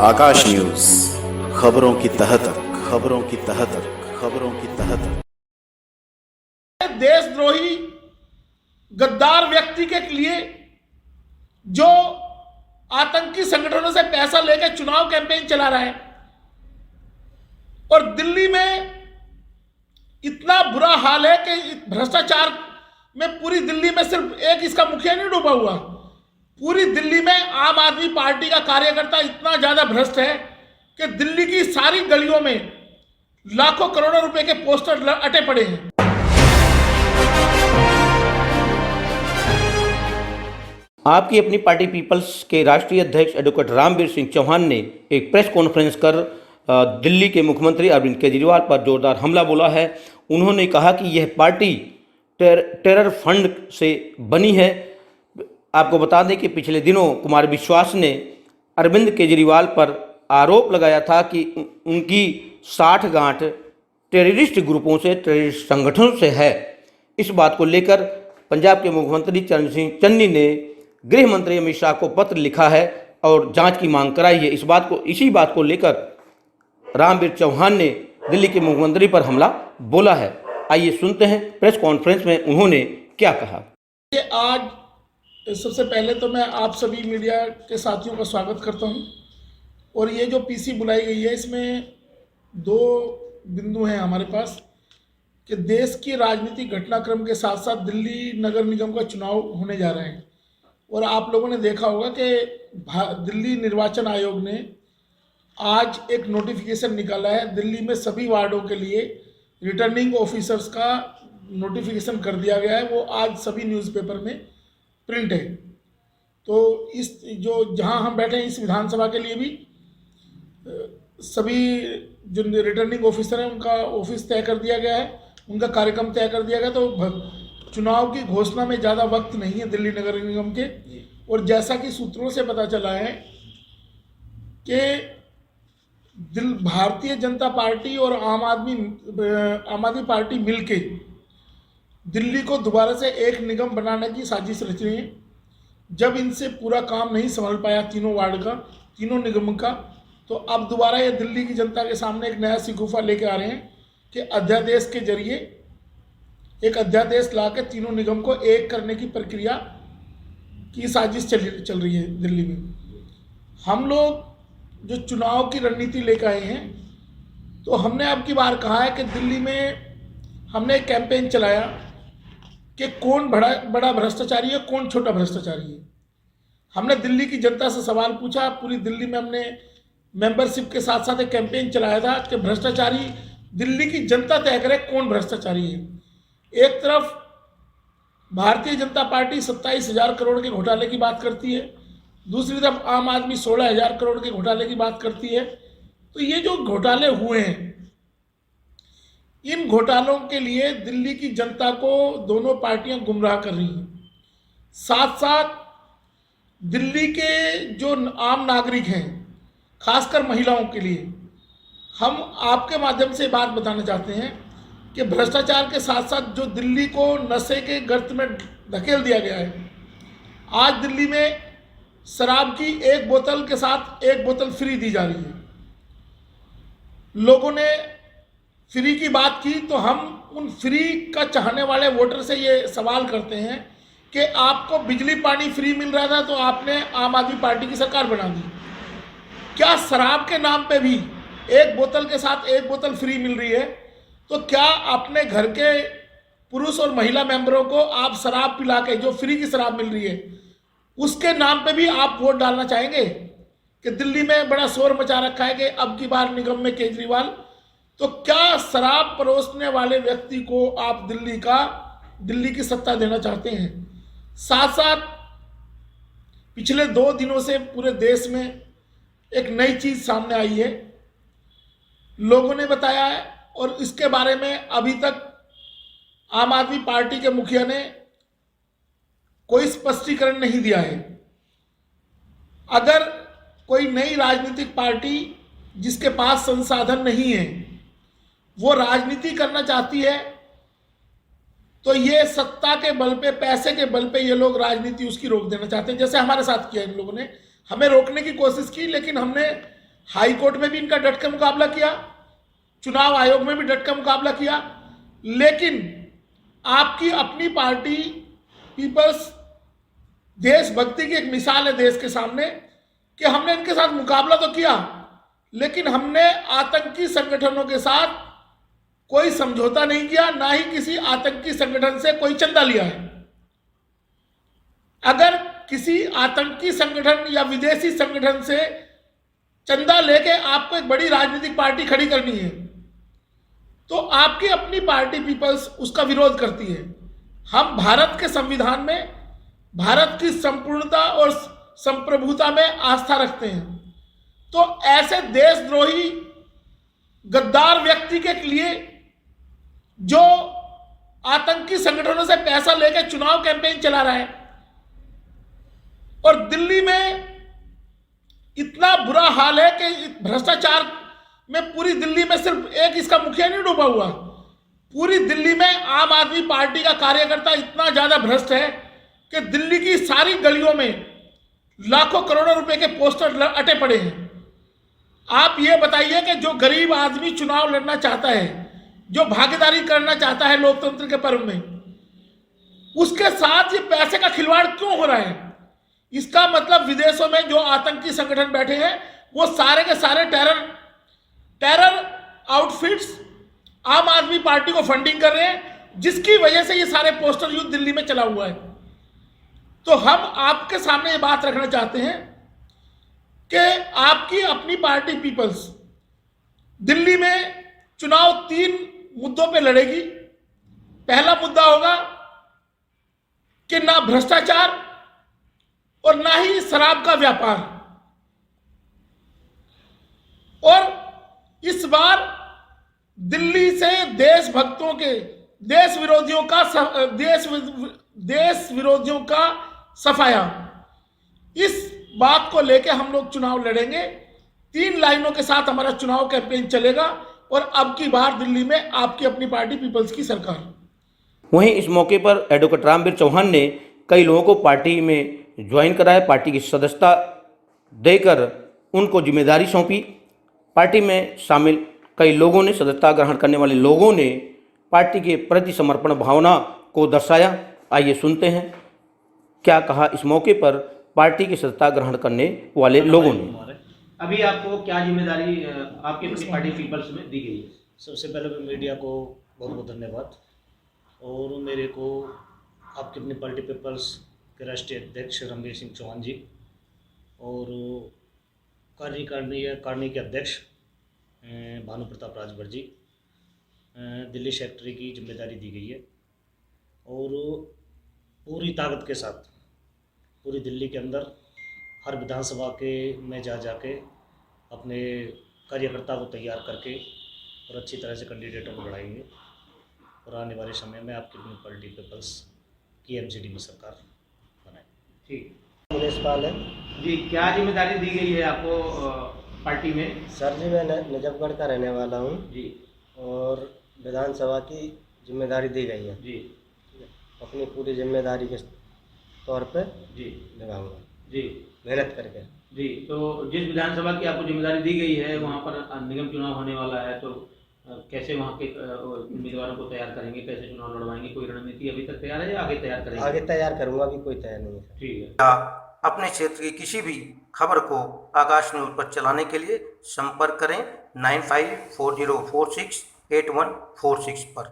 आकाश news, खबरों की तह तक, खबरों की तह तक, खबरों की तह तक। देशद्रोही गद्दार व्यक्ति के लिए जो आतंकी संगठनों से पैसा लेकर चुनाव कैंपेन चला रहा है और दिल्ली में इतना बुरा हाल है कि भ्रष्टाचार में पूरी दिल्ली में सिर्फ एक इसका मुखिया नहीं डूबा हुआ, पूरी दिल्ली में आम आदमी पार्टी का कार्यकर्ता इतना ज्यादा भ्रष्ट है कि दिल्ली की सारी गलियों में लाखों करोड़ों रुपए के पोस्टर अटे पड़े हैं। आपकी अपनी पार्टी पीपल्स के राष्ट्रीय अध्यक्ष एडवोकेट रामवीर सिंह चौहान ने एक प्रेस कॉन्फ्रेंस कर दिल्ली के मुख्यमंत्री अरविंद केजरीवाल पर जोरदार हमला बोला है। उन्होंने कहा कि यह पार्टी टेरर फंड से बनी है। आपको बता दें कि पिछले दिनों कुमार विश्वास ने अरविंद केजरीवाल पर आरोप लगाया था कि उनकी साठगांठ टेररिस्ट ग्रुपों से, टेररिस्ट संगठनों से है। इस बात को लेकर पंजाब के मुख्यमंत्री चरण सिंह चन्नी ने गृह मंत्री अमित शाह को पत्र लिखा है और जांच की मांग कराई है। इसी बात को लेकर रामवीर चौहान ने दिल्ली के मुख्यमंत्री पर हमला बोला है। आइए सुनते हैं प्रेस कॉन्फ्रेंस में उन्होंने क्या कहा। आज सबसे पहले तो मैं आप सभी मीडिया के साथियों का स्वागत करता हूं और ये जो पीसी बुलाई गई है इसमें दो बिंदु हैं हमारे पास कि देश की राजनीतिक घटनाक्रम के साथ साथ दिल्ली नगर निगम का चुनाव होने जा रहे हैं और आप लोगों ने देखा होगा कि दिल्ली निर्वाचन आयोग ने आज एक नोटिफिकेशन निकाला है। दिल्ली में सभी वार्डों के लिए रिटर्निंग ऑफिसर्स का नोटिफिकेशन कर दिया गया है, वो आज सभी न्यूज़पेपर में प्रिंट है। तो इस जो जहां हम बैठे हैं इस विधानसभा के लिए भी सभी जो रिटर्निंग ऑफिसर हैं उनका ऑफिस तय कर दिया गया है, उनका कार्यक्रम तय कर दिया गया। तो चुनाव की घोषणा में ज़्यादा वक्त नहीं है दिल्ली नगर निगम के। और जैसा कि सूत्रों से पता चला है कि भारतीय जनता पार्टी और आम आदमी पार्टी मिलके दिल्ली को दोबारा से एक निगम बनाने की साजिश रच रही है। जब इनसे पूरा काम नहीं संभल पाया तीनों वार्ड का, तीनों निगम का, तो अब दोबारा ये दिल्ली की जनता के सामने एक नया शिकूफा लेके आ रहे हैं कि अध्यादेश के जरिए एक अध्यादेश ला के तीनों निगम को एक करने की प्रक्रिया की साजिश चल रही है दिल्ली में। हम लोग जो चुनाव की रणनीति लेकर आए हैं तो हमने अब की बार कहा है कि दिल्ली में हमने एक कैंपेन चलाया कि कौन बड़ा भ्रष्टाचारी है, कौन छोटा भ्रष्टाचारी है। हमने दिल्ली की जनता से सवाल पूछा, पूरी दिल्ली में हमने मेंबरशिप के साथ साथ एक कैंपेन चलाया था कि भ्रष्टाचारी दिल्ली की जनता तय करे कौन भ्रष्टाचारी है। एक तरफ भारतीय जनता पार्टी 27,000 करोड़ के घोटाले की बात करती है, दूसरी तरफ आम आदमी 16,000 करोड़ के घोटाले की बात करती है। तो ये जो घोटाले हुए हैं, इन घोटालों के लिए दिल्ली की जनता को दोनों पार्टियां गुमराह कर रही हैं। साथ साथ दिल्ली के जो आम नागरिक हैं, खासकर महिलाओं के लिए हम आपके माध्यम से बात बताना चाहते हैं कि भ्रष्टाचार के साथ साथ जो दिल्ली को नशे के गर्त में धकेल दिया गया है। आज दिल्ली में शराब की एक बोतल के साथ एक बोतल फ्री दी जा रही है। लोगों ने फ्री की बात की तो हम उन फ्री का चाहने वाले वोटर से ये सवाल करते हैं कि आपको बिजली पानी फ्री मिल रहा था तो आपने आम आदमी पार्टी की सरकार बना दी। क्या शराब के नाम पे भी एक बोतल के साथ एक बोतल फ्री मिल रही है तो क्या अपने घर के पुरुष और महिला मेंबरों को आप शराब पिला के, जो फ्री की शराब मिल रही है, उसके नाम पे भी आप वोट डालना चाहेंगे? कि दिल्ली में बड़ा शोर मचा रखा है कि अब की बार निगम में केजरीवाल, तो क्या शराब परोसने वाले व्यक्ति को आप दिल्ली की सत्ता देना चाहते हैं? साथ साथ पिछले 2 दिनों से पूरे देश में एक नई चीज सामने आई है, लोगों ने बताया है और इसके बारे में अभी तक आम आदमी पार्टी के मुखिया ने कोई स्पष्टीकरण नहीं दिया है। अगर कोई नई राजनीतिक पार्टी जिसके पास संसाधन नहीं है वो राजनीति करना चाहती है तो ये सत्ता के बल पे, पैसे के बल पे ये लोग राजनीति उसकी रोक देना चाहते हैं। जैसे हमारे साथ किया इन लोगों ने, हमें रोकने की कोशिश की लेकिन हमने हाई कोर्ट में भी इनका डट के मुकाबला किया, चुनाव आयोग में भी डट का मुकाबला किया, लेकिन आपकी अपनी पार्टी पीपल्स देशभक्ति की एक मिसाल है देश के सामने कि हमने इनके साथ मुकाबला तो किया, लेकिन हमने आतंकी संगठनों के साथ कोई समझौता नहीं किया, ना ही किसी आतंकी संगठन से कोई चंदा लिया है। अगर किसी आतंकी संगठन या विदेशी संगठन से चंदा लेके आपको एक बड़ी राजनीतिक पार्टी खड़ी करनी है तो आपकी अपनी पार्टी पीपल्स उसका विरोध करती है। हम भारत के संविधान में भारत की संपूर्णता और संप्रभुता में आस्था रखते हैं, तो ऐसे देशद्रोही गद्दार व्यक्ति के लिए जो आतंकी संगठनों से पैसा लेकर चुनाव कैंपेन चला रहा है और दिल्ली में इतना बुरा हाल है कि भ्रष्टाचार में पूरी दिल्ली में सिर्फ एक इसका मुखिया नहीं डूबा हुआ, पूरी दिल्ली में आम आदमी पार्टी का कार्यकर्ता इतना ज्यादा भ्रष्ट है कि दिल्ली की सारी गलियों में लाखों करोड़ों रुपए के पोस्टर अटे पड़े हैं। आप ये बताइए कि जो गरीब आदमी चुनाव लड़ना चाहता है, जो भागीदारी करना चाहता है लोकतंत्र के पर्व में, उसके साथ ये पैसे का खिलवाड़ क्यों हो रहा है? इसका मतलब विदेशों में जो आतंकी संगठन बैठे हैं वो सारे के सारे टेरर आउटफिट्स आम आदमी पार्टी को फंडिंग कर रहे हैं, जिसकी वजह से ये सारे पोस्टर युद्ध दिल्ली में चला हुआ है। तो हम आपके सामने ये बात रखना चाहते हैं कि आपकी अपनी पार्टी पीपल्स दिल्ली में चुनाव 3 मुद्दों पे लड़ेगी। पहला मुद्दा होगा कि ना भ्रष्टाचार और ना ही शराब का व्यापार, और इस बार दिल्ली से देशभक्तों के देश विरोधियों का सफाया, इस बात को लेकर हम लोग चुनाव लड़ेंगे। 3 लाइनों के साथ हमारा चुनाव कैंपेन चलेगा और अब की बार दिल्ली में आपकी अपनी पार्टी पीपल्स की सरकार। वहीं इस मौके पर एडवोकेट रामवीर चौहान ने कई लोगों को पार्टी में ज्वाइन कराया, पार्टी की सदस्यता देकर उनको जिम्मेदारी सौंपी। पार्टी में शामिल कई लोगों ने, सदस्यता ग्रहण करने वाले लोगों ने पार्टी के प्रति समर्पण भावना को दर्शाया। आइए सुनते हैं क्या कहा इस मौके पर पार्टी की सदस्यता ग्रहण करने वाले लोगों ने। अभी आपको क्या जिम्मेदारी आपके अपनी पार्टी पीपल्स में दी गई है? सबसे पहले मैं मीडिया को बहुत बहुत धन्यवाद, और मेरे को आपकी अपनी पार्टी पीपल्स के राष्ट्रीय अध्यक्ष रामवीर सिंह चौहान जी और कार्यकारिणी के अध्यक्ष भानु प्रताप राजभर जी दिल्ली सेक्रेटरी की जिम्मेदारी दी गई है, और पूरी ताकत के साथ पूरी दिल्ली के अंदर हर विधानसभा के में जाके अपने कार्यकर्ता को तैयार करके और अच्छी तरह से कैंडिडेटों को बढ़ाएंगे, और आने वाले समय में आपकी अपनी पार्टी पीपल्स की एमसीडी में सरकार बनाए। ठीक, मुनीसपाल है जी, क्या जिम्मेदारी दी गई है आपको पार्टी में? सर जी, मैं नजफगढ़ का रहने वाला हूँ जी, और विधानसभा की जिम्मेदारी दी गई है जी, अपनी पूरी जिम्मेदारी के तौर पे जी, लगाऊंगा जी, मेहनत करके। जी। तो जिस विधानसभा की आपको जिम्मेदारी दी गई है वहाँ पर निगम चुनाव होने वाला है, तो कैसे वहाँ के उम्मीदवारों को तैयार करेंगे, कैसे चुनाव लड़वाएंगे? कोई रणनीति अभी तक तैयार है या आगे तैयार करेंगे? आगे तैयार करूंगा, अभी कोई तैयार नहीं है। ठीक है। अपने क्षेत्र की किसी भी खबर को आकाश न्यूज पर चलाने के लिए संपर्क करें 9540468146 पर।